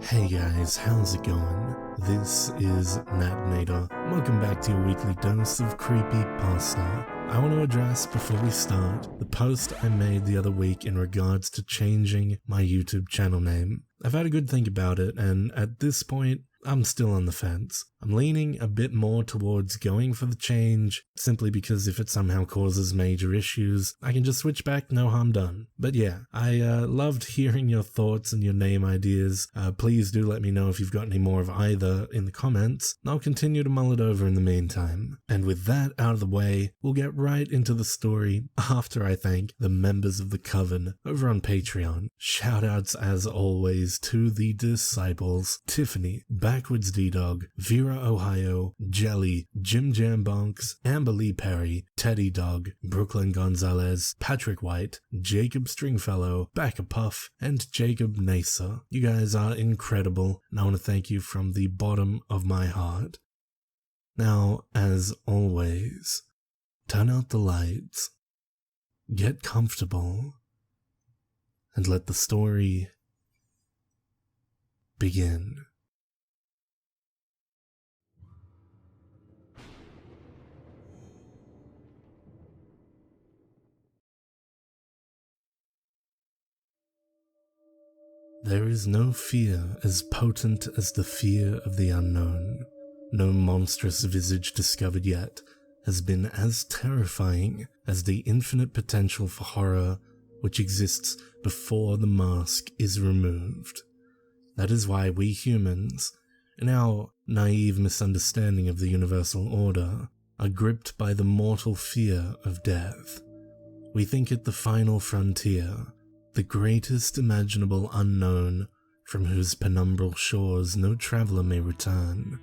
Hey guys, how's it going? This is Natnator. Welcome back to your weekly dose of Creepypasta. I want to address, before we start, the post I made the other week in regards to changing my YouTube channel name. I've had a good think about it, and at this point, I'm still on the fence. I'm leaning a bit more towards going for the change, simply because if it somehow causes major issues, I can just switch back, no harm done. But yeah, I loved hearing your thoughts and your name ideas. Please do let me know if you've got any more of either in the comments, and I'll continue to mull it over in the meantime. And with that out of the way, we'll get right into the story after I thank the members of the Coven over on Patreon. Shoutouts as always to the Disciples, Tiffany, Backwards D-Dog, Vera Ohio, Jelly, Jim Jambonks, Amber Lee Perry, Teddy Dog, Brooklyn Gonzalez, Patrick White, Jacob Stringfellow, Backa Puff, and Jacob Nasa. You guys are incredible, and I want to thank you from the bottom of my heart. Now, as always, turn out the lights, get comfortable, and let the story begin. There is no fear as potent as the fear of the unknown. No monstrous visage discovered yet has been as terrifying as the infinite potential for horror which exists before the mask is removed. That is why we humans, in our naive misunderstanding of the universal order, are gripped by the mortal fear of death. We think it the final frontier, the greatest imaginable unknown from whose penumbral shores no traveler may return,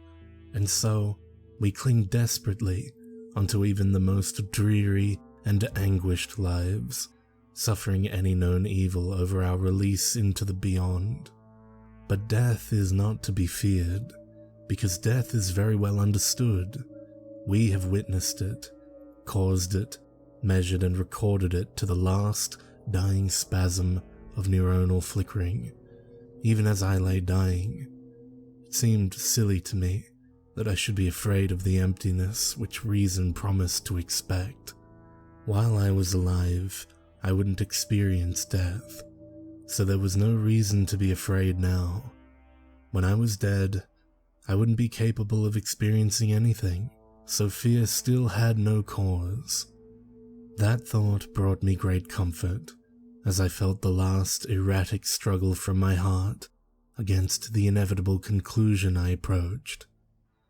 and so we cling desperately onto even the most dreary and anguished lives, suffering any known evil over our release into the beyond. But death is not to be feared, because death is very well understood. We have witnessed it, caused it, measured and recorded it to the last dying spasm of neuronal flickering. Even as I lay dying, it seemed silly to me that I should be afraid of the emptiness which reason promised to expect. While I was alive, I wouldn't experience death, so there was no reason to be afraid now. When I was dead, I wouldn't be capable of experiencing anything, so fear still had no cause. That thought brought me great comfort, as I felt the last erratic struggle from my heart against the inevitable conclusion I approached.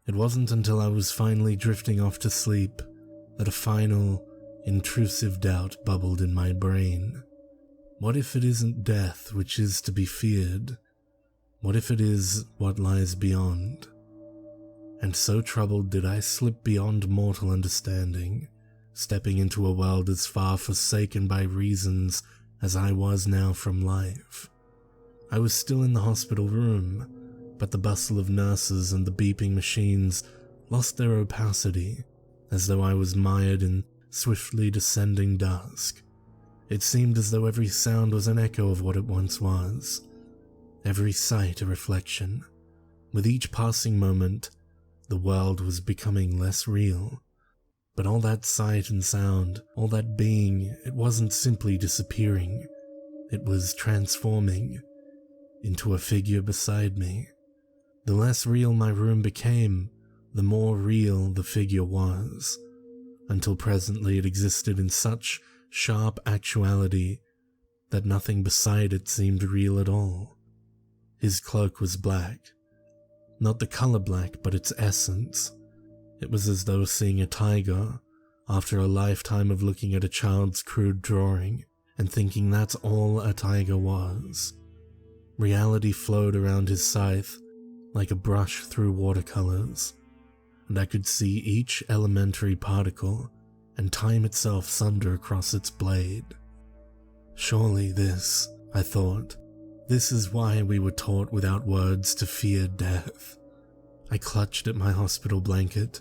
It wasn't until I was finally drifting off to sleep that a final, intrusive doubt bubbled in my brain. What if it isn't death which is to be feared? What if it is what lies beyond? And so troubled did I slip beyond mortal understanding, stepping into a world as far forsaken by reasons as I was now from life. I was still in the hospital room, but the bustle of nurses and the beeping machines lost their opacity, as though I was mired in swiftly descending dusk. It seemed as though every sound was an echo of what it once was, every sight a reflection. With each passing moment, the world was becoming less real. But all that sight and sound, all that being, it wasn't simply disappearing. It was transforming into a figure beside me. The less real my room became, the more real the figure was, until presently it existed in such sharp actuality that nothing beside it seemed real at all. His cloak was black. Not the color black, but its essence. It was as though seeing a tiger after a lifetime of looking at a child's crude drawing and thinking that's all a tiger was. Reality flowed around his scythe like a brush through watercolors, and I could see each elementary particle and time itself sunder across its blade. Surely this, I thought, this is why we were taught without words to fear death. I clutched at my hospital blanket,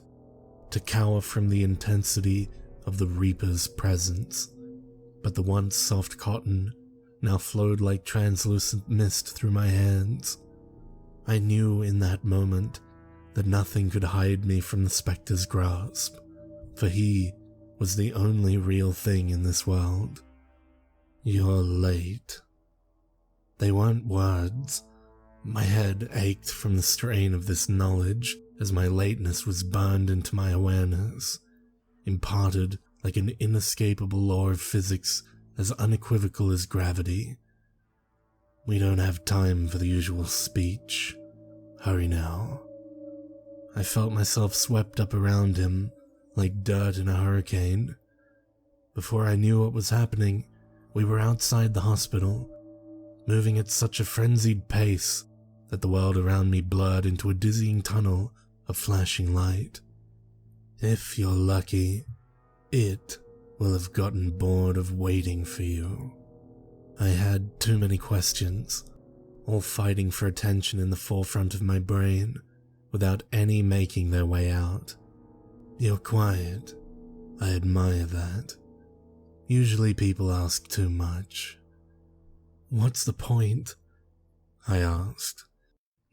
to cower from the intensity of the Reaper's presence, but the once soft cotton now flowed like translucent mist through my hands. I knew in that moment that nothing could hide me from the spectre's grasp, for he was the only real thing in this world. "You're late." They weren't words. My head ached from the strain of this knowledge as my lateness was burned into my awareness, imparted like an inescapable law of physics as unequivocal as gravity. "We don't have time for the usual speech. Hurry now." I felt myself swept up around him like dirt in a hurricane. Before I knew what was happening, we were outside the hospital, moving at such a frenzied pace that the world around me blurred into a dizzying tunnel of flashing light. If you're lucky, it will have gotten bored of waiting for you. I had too many questions, all fighting for attention in the forefront of my brain, without any making their way out. "You're quiet. I admire that. Usually people ask too much." "What's the point?" I asked.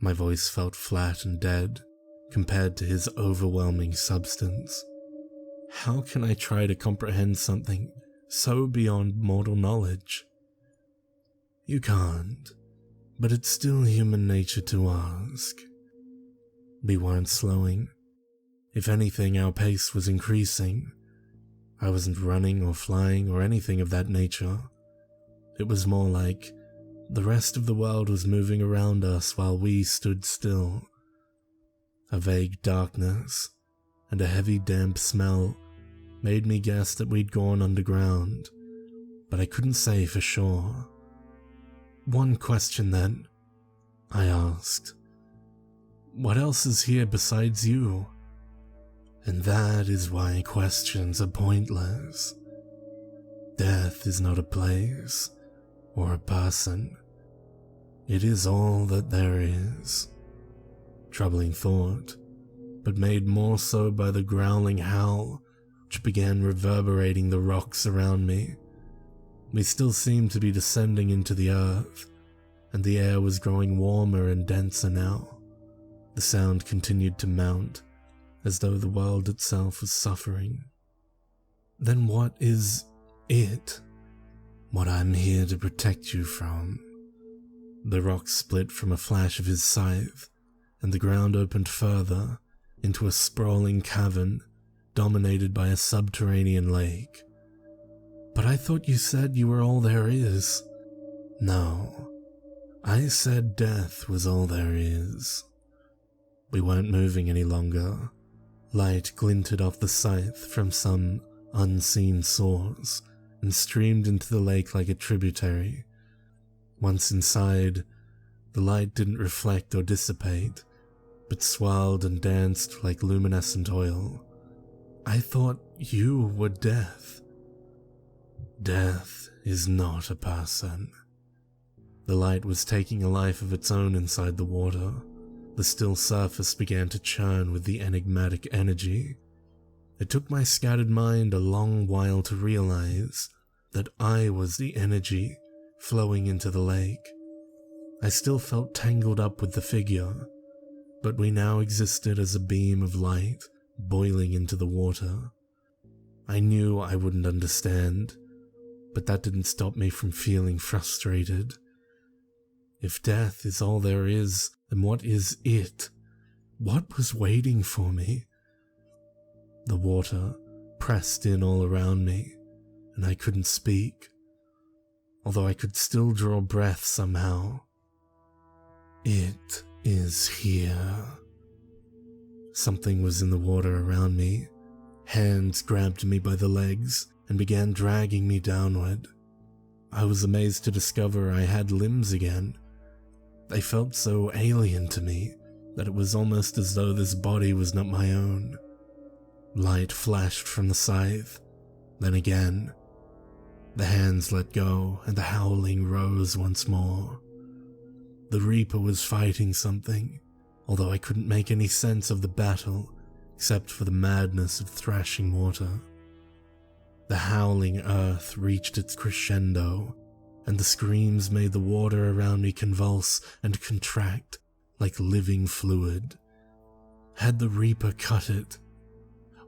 My voice felt flat and dead compared to his overwhelming substance. How can I try to comprehend something so beyond mortal knowledge? "You can't, but it's still human nature to ask." We weren't slowing. If anything, our pace was increasing. I wasn't running or flying or anything of that nature. It was more like the rest of the world was moving around us while we stood still. A vague darkness and a heavy damp smell made me guess that we'd gone underground, but I couldn't say for sure. "One question then," I asked. "What else is here besides you?" And that is why questions are pointless. Death is not a place or a person. It is all that there is. Troubling thought, but made more so by the growling howl which began reverberating the rocks around me. We still seemed to be descending into the earth, and the air was growing warmer and denser now. The sound continued to mount, as though the world itself was suffering. "Then what is it?" "What I'm here to protect you from." The rock split from a flash of his scythe, and the ground opened further into a sprawling cavern dominated by a subterranean lake. "But I thought you said you were all there is." "No, I said death was all there is." We weren't moving any longer. Light glinted off the scythe from some unseen source and streamed into the lake like a tributary. Once inside, the light didn't reflect or dissipate, but swirled and danced like luminescent oil. "I thought you were death." "Death is not a person." The light was taking a life of its own inside the water. The still surface began to churn with the enigmatic energy. It took my scattered mind a long while to realize that I was the energy flowing into the lake. I still felt tangled up with the figure, but we now existed as a beam of light boiling into the water. I knew I wouldn't understand, but that didn't stop me from feeling frustrated. If death is all there is, then what is it? What was waiting for me? The water pressed in all around me, and I couldn't speak, although I could still draw breath somehow. "It is here." Something was in the water around me. Hands grabbed me by the legs and began dragging me downward. I was amazed to discover I had limbs again. They felt so alien to me that it was almost as though this body was not my own. Light flashed from the scythe, then again. The hands let go and the howling rose once more. The Reaper was fighting something, although I couldn't make any sense of the battle except for the madness of thrashing water. The howling earth reached its crescendo, and the screams made the water around me convulse and contract like living fluid. Had the Reaper cut it?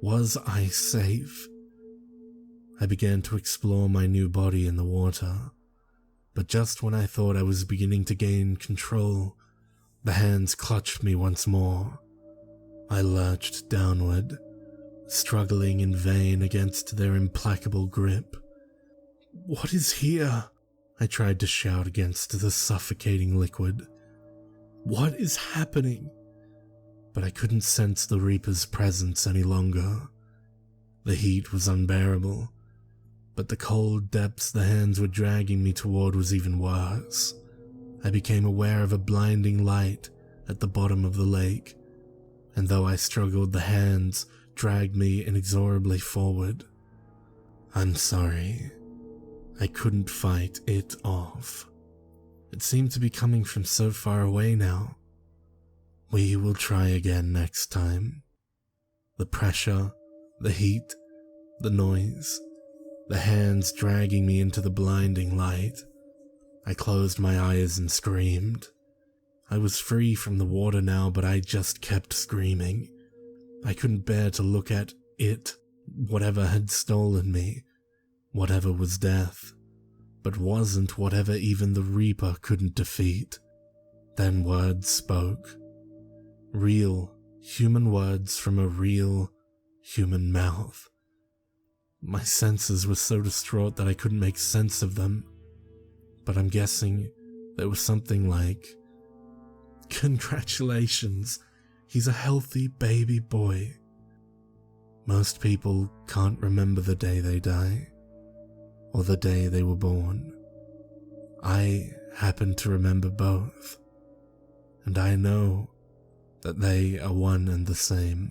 Was I safe? I began to explore my new body in the water, but just when I thought I was beginning to gain control, the hands clutched me once more. I lurched downward, struggling in vain against their implacable grip. "What is here?" I tried to shout against the suffocating liquid. "What is happening?" But I couldn't sense the Reaper's presence any longer. The heat was unbearable, but the cold depths the hands were dragging me toward was even worse. I became aware of a blinding light at the bottom of the lake, and though I struggled, the hands dragged me inexorably forward. I'm sorry. I couldn't fight it off. It seemed to be coming from so far away now. We will try again next time. The pressure, the heat, the noise, the hands dragging me into the blinding light. I closed my eyes and screamed. I was free from the water now, but I just kept screaming. I couldn't bear to look at it, whatever had stolen me, whatever was death, but wasn't whatever even the Reaper couldn't defeat. Then words spoke. Real, human words from a real, human mouth. My senses were so distraught that I couldn't make sense of them, but I'm guessing there was something like, "Congratulations, he's a healthy baby boy." Most people can't remember the day they die, or the day they were born. I happen to remember both, and I know that they are one and the same.